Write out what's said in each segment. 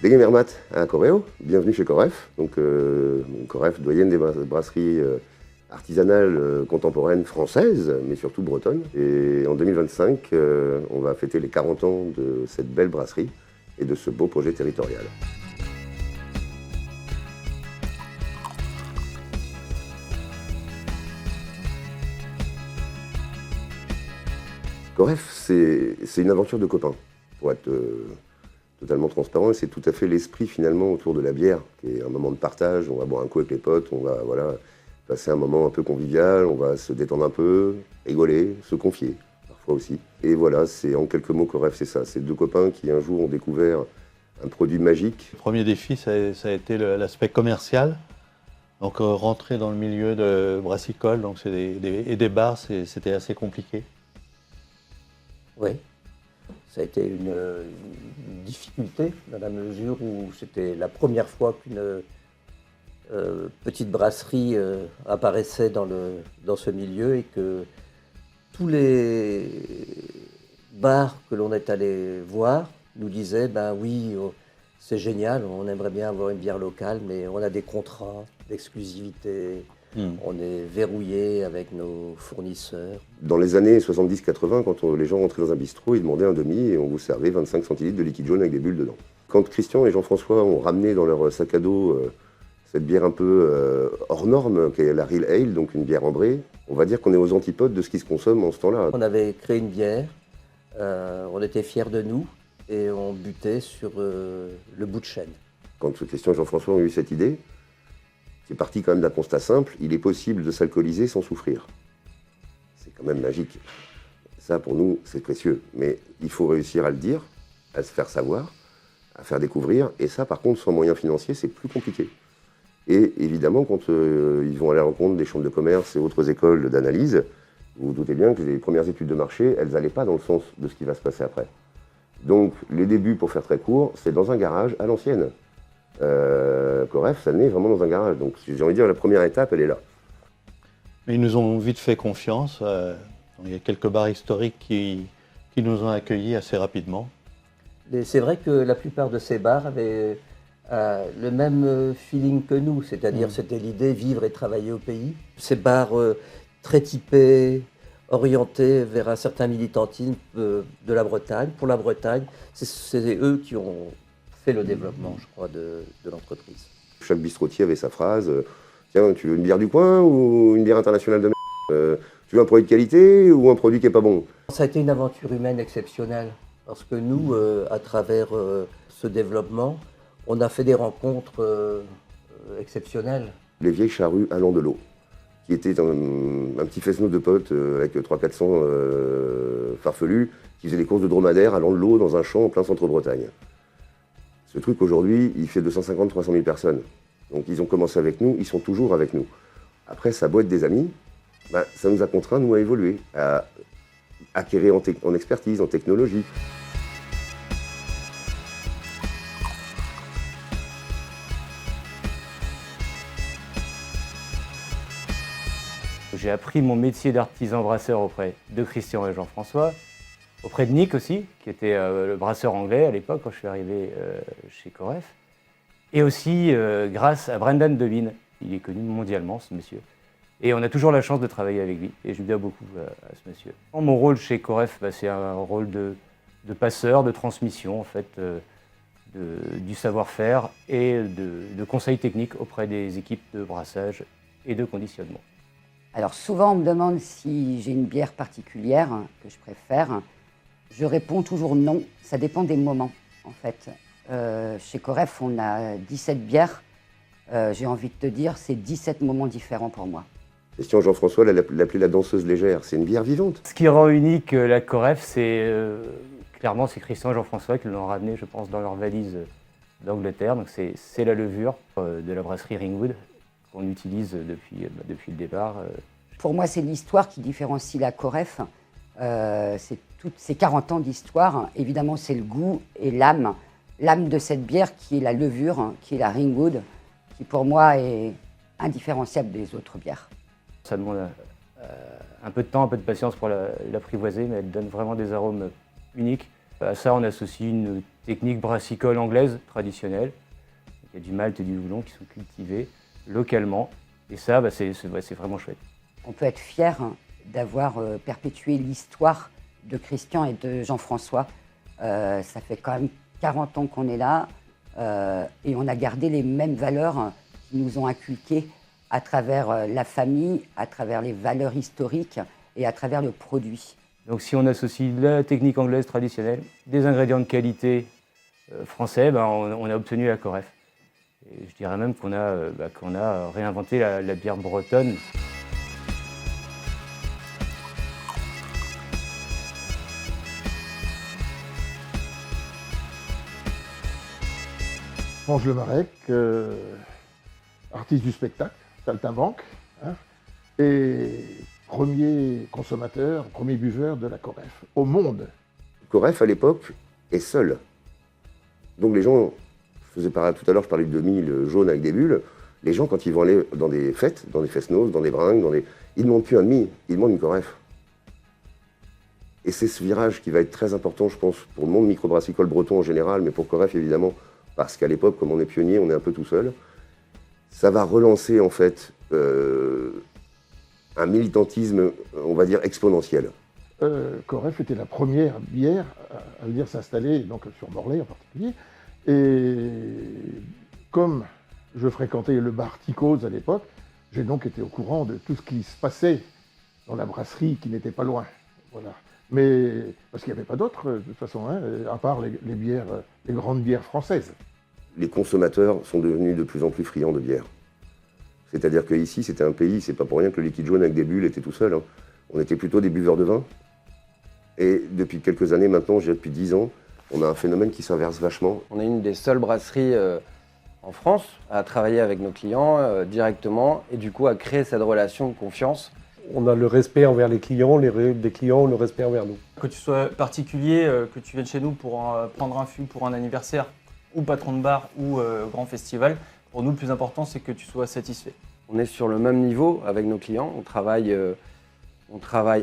Degemermat à Coréo, bienvenue chez Coref. Donc, Coref, doyenne des brasseries artisanales contemporaines françaises, mais surtout bretonnes. Et en 2025, on va fêter les 40 ans de cette belle brasserie et de ce beau projet territorial. Coref, c'est une aventure de copains, pour être totalement transparent. C'est tout à fait l'esprit finalement autour de la bière, qui est un moment de partage. On va boire un coup avec les potes, on va passer un moment un peu convivial, on va se détendre un peu, rigoler, se confier, parfois aussi. Et voilà, c'est en quelques mots Coref, c'est ça. C'est deux copains qui un jour ont découvert un produit magique. Le premier défi, ça a été l'aspect commercial. Donc rentrer dans le milieu de brassicole, donc et des bars, c'était assez compliqué. Oui, ça a été une difficulté dans la mesure où c'était la première fois qu'une petite brasserie apparaissait dans ce milieu et que tous les bars que l'on est allé voir nous disaient ben oui, c'est génial, on aimerait bien avoir une bière locale, mais on a des contrats d'exclusivité. On est verrouillé avec nos fournisseurs. Dans les années 70-80, quand les gens rentraient dans un bistrot, ils demandaient un demi et on vous servait 25 centilitres de liquide jaune avec des bulles dedans. Quand Christian et Jean-François ont ramené dans leur sac à dos cette bière un peu hors norme, qui est la Real Ale, donc une bière ambrée, on va dire qu'on est aux antipodes de ce qui se consomme en ce temps-là. On avait créé une bière, on était fiers de nous et on butait sur le bout de chaîne. Quand Christian et Jean-François ont eu cette idée, c'est parti quand même d'un constat simple, il est possible de s'alcooliser sans souffrir. C'est quand même magique. Ça, pour nous, c'est précieux. Mais il faut réussir à le dire, à se faire savoir, à faire découvrir. Et ça, par contre, sans moyens financiers, c'est plus compliqué. Et évidemment, quand ils vont à la rencontre des chambres de commerce et autres écoles d'analyse, vous vous doutez bien que les premières études de marché, elles n'allaient pas dans le sens de ce qui va se passer après. Donc, les débuts, pour faire très court, c'est dans un garage à l'ancienne. Coref, ça naît vraiment dans un garage. Donc, j'ai envie de dire, la première étape, elle est là. Mais ils nous ont vite fait confiance. Il y a quelques bars historiques qui nous ont accueillis assez rapidement. C'est vrai que la plupart de ces bars avaient le même feeling que nous, c'est-à-dire c'était l'idée vivre et travailler au pays. Ces bars très typés, orientés vers un certain militantisme de la Bretagne, pour la Bretagne, c'est eux qui ont fait le développement, je crois, de l'entreprise. Chaque bistrotier avait sa phrase. Tiens, tu veux une bière du coin ou une bière internationale de merde ? Tu veux un produit de qualité ou un produit qui n'est pas bon ? Ça a été une aventure humaine exceptionnelle, parce que nous, à travers ce développement, on a fait des rencontres exceptionnelles. Les vieilles charrues allant de l'eau, qui était un petit fesneau de potes avec 300-400 farfelus, qui faisaient des courses de dromadaires allant de l'eau dans un champ en plein centre-Bretagne. Ce truc, aujourd'hui, il fait 250-300 000 personnes. Donc ils ont commencé avec nous, ils sont toujours avec nous. Après, ça a beau être des amis, ça nous a contraints, nous, à évoluer, à acquérir en expertise, en technologie. J'ai appris mon métier d'artisan brasseur auprès de Christian et Jean-François, auprès de Nick aussi, qui était le brasseur anglais à l'époque quand je suis arrivé chez Coref, et aussi grâce à Brendan Devine. Il est connu mondialement, ce monsieur. Et on a toujours la chance de travailler avec lui, et je lui dois beaucoup à ce monsieur. Mon rôle chez Coref, c'est un rôle de passeur, de transmission, en fait, du savoir-faire et de conseils techniques auprès des équipes de brassage et de conditionnement. Alors souvent, on me demande si j'ai une bière particulière que je préfère. Je réponds toujours non, ça dépend des moments, en fait. Chez Coref, on a 17 bières. J'ai envie de te dire, c'est 17 moments différents pour moi. Christian Jean-François l'appelait la danseuse légère, c'est une bière vivante. Ce qui rend unique la Coref, c'est clairement c'est Christian et Jean-François qui l'ont ramené, je pense, dans leur valise d'Angleterre. Donc c'est la levure de la brasserie Ringwood qu'on utilise depuis le départ. Pour moi, c'est l'histoire qui différencie la Coref. C'est toutes ces 40 ans d'histoire. Évidemment, c'est le goût et l'âme de cette bière qui est la levure, qui est la Ringwood, qui pour moi est indifférenciable des autres bières. Ça demande un peu de temps, un peu de patience pour l'apprivoiser, mais elle donne vraiment des arômes uniques. À ça, on associe une technique brassicole anglaise traditionnelle. Il y a du malt et du houblon qui sont cultivés localement. Et ça, c'est vraiment chouette. On peut être fier d'avoir perpétué l'histoire de Christian et de Jean-François. Ça fait quand même 40 ans qu'on est là et on a gardé les mêmes valeurs qui nous ont inculquées à travers la famille, à travers les valeurs historiques et à travers le produit. Donc si on associe la technique anglaise traditionnelle, des ingrédients de qualité français, on a obtenu la Coref. Et je dirais même qu'on a réinventé la bière bretonne. Franche Le Marec, artiste du spectacle, saltimbanque, hein, et premier consommateur, premier buveur de la Coref au monde. Coref, à l'époque, est seul. Donc les gens, je je parlais de demi, le jaune avec des bulles. Les gens, quand ils vont aller dans des fêtes, dans des fest-noz, dans des bringues, ils ne demandent plus un demi, ils demandent une Coref. Et c'est ce virage qui va être très important, je pense, pour le monde microbrassicole breton en général, mais pour Coref évidemment, parce qu'à l'époque, comme on est pionnier, on est un peu tout seul. Ça va relancer en fait un militantisme, on va dire, exponentiel. Coref était la première bière à venir s'installer, donc sur Morlaix en particulier. Et comme je fréquentais le bar Ticos à l'époque, j'ai donc été au courant de tout ce qui se passait dans la brasserie qui n'était pas loin. Voilà. Mais parce qu'il n'y avait pas d'autres, de toute façon, hein, à part les bières, les grandes bières françaises. Les consommateurs sont devenus de plus en plus friands de bière. C'est-à-dire qu'ici, c'était un pays, c'est pas pour rien que le liquide jaune avec des bulles était tout seul. Hein. On était plutôt des buveurs de vin. Et depuis quelques années maintenant, depuis 10 ans, on a un phénomène qui s'inverse vachement. On est une des seules brasseries en France à travailler avec nos clients directement et du coup à créer cette relation de confiance. On a le respect envers les clients, les clients ont le respect envers nous. Que tu sois particulier, que tu viennes chez nous pour prendre un fût pour un anniversaire, ou patron de bar, ou grand festival, pour nous le plus important c'est que tu sois satisfait. On est sur le même niveau avec nos clients, on travaille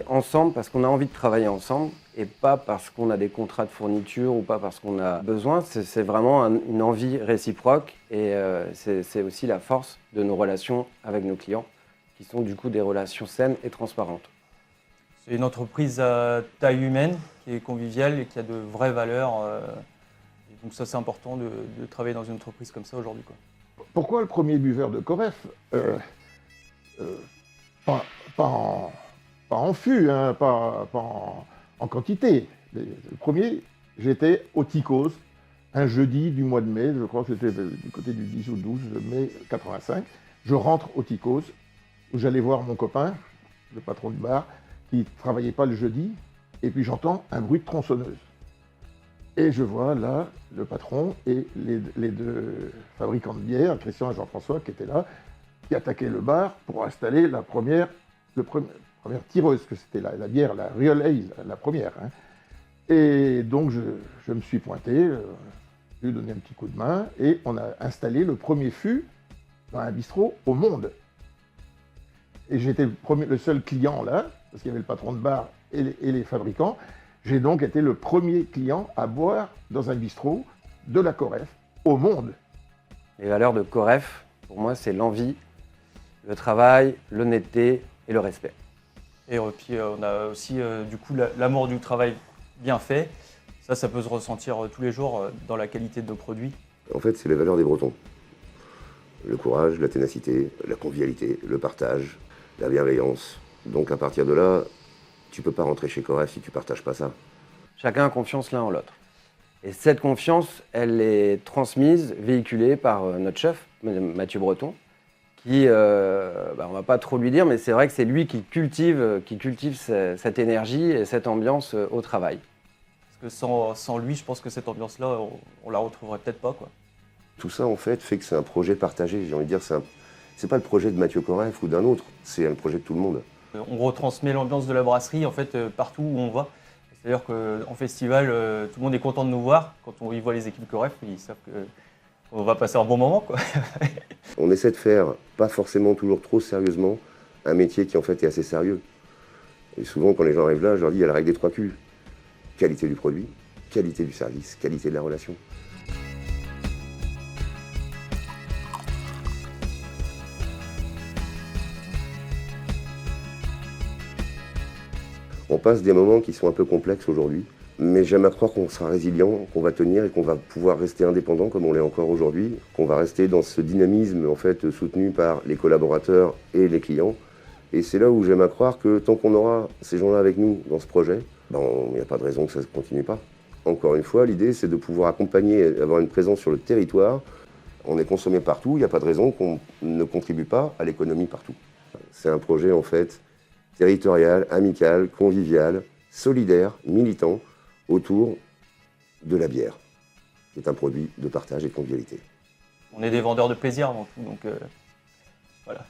ensemble parce qu'on a envie de travailler ensemble et pas parce qu'on a des contrats de fourniture ou pas parce qu'on a besoin. C'est vraiment une envie réciproque et c'est aussi la force de nos relations avec nos clients qui sont du coup des relations saines et transparentes. C'est une entreprise à taille humaine qui est conviviale et qui a de vraies valeurs. Donc ça c'est important de travailler dans une entreprise comme ça aujourd'hui, quoi. Pourquoi le premier buveur de Coref pas en fût, hein, pas en quantité. Le premier, j'étais au Ticos, un jeudi du mois de mai, je crois que c'était du côté du 10 ou 12 mai 85. Je rentre au Ticos, où j'allais voir mon copain, le patron de bar, qui ne travaillait pas le jeudi, et puis j'entends un bruit de tronçonneuse. Et je vois là le patron et les deux fabricants de bière, Christian et Jean-François, qui étaient là, qui attaquaient le bar pour installer la première tireuse, que c'était la bière, la Real Ale, la première. Hein. Et donc je me suis pointé, je lui ai donné un petit coup de main, et on a installé le premier fût dans un bistrot au monde. Et j'étais le seul client là, parce qu'il y avait le patron de bar et les fabricants. J'ai donc été le premier client à boire dans un bistrot de la Coref au monde. Les valeurs de Coref, pour moi, c'est l'envie, le travail, l'honnêteté et le respect. Et puis on a aussi du coup l'amour du travail bien fait. Ça peut se ressentir tous les jours dans la qualité de nos produits. En fait, c'est les valeurs des Bretons. Le courage, la ténacité, la convivialité, le partage, la bienveillance. Donc à partir de là, tu ne peux pas rentrer chez Coref si tu ne partages pas ça. Chacun a confiance l'un en l'autre. Et cette confiance, elle est transmise, véhiculée par notre chef, Mathieu Breton, qui, on ne va pas trop lui dire, mais c'est vrai que c'est lui qui cultive cette énergie et cette ambiance au travail. Parce que sans lui, je pense que cette ambiance-là, on la retrouverait peut-être pas, quoi. Tout ça, en fait que c'est un projet partagé. J'ai envie de dire, c'est pas le projet de Mathieu Coref ou d'un autre, c'est un projet de tout le monde. On retransmet l'ambiance de la brasserie en fait partout où on va. C'est-à-dire qu'en festival, tout le monde est content de nous voir. Quand ils voient les équipes Coref, ils savent qu'on va passer un bon moment, quoi. On essaie de faire, pas forcément toujours trop sérieusement, un métier qui en fait est assez sérieux. Et souvent, quand les gens arrivent là, je leur dis, il y a la règle des 3 Q. Qualité du produit, qualité du service, qualité de la relation. On passe des moments qui sont un peu complexes aujourd'hui, mais j'aime à croire qu'on sera résilient, qu'on va tenir et qu'on va pouvoir rester indépendant comme on l'est encore aujourd'hui, qu'on va rester dans ce dynamisme en fait soutenu par les collaborateurs et les clients. Et c'est là où j'aime à croire que tant qu'on aura ces gens-là avec nous dans ce projet, il n'y a pas de raison que ça ne continue pas. Encore une fois, l'idée c'est de pouvoir accompagner, avoir une présence sur le territoire. On est consommé partout, il n'y a pas de raison qu'on ne contribue pas à l'économie partout. C'est un projet en fait territorial, amical, convivial, solidaire, militant, autour de la bière, qui est un produit de partage et de convivialité. On est des vendeurs de plaisir avant tout, donc voilà.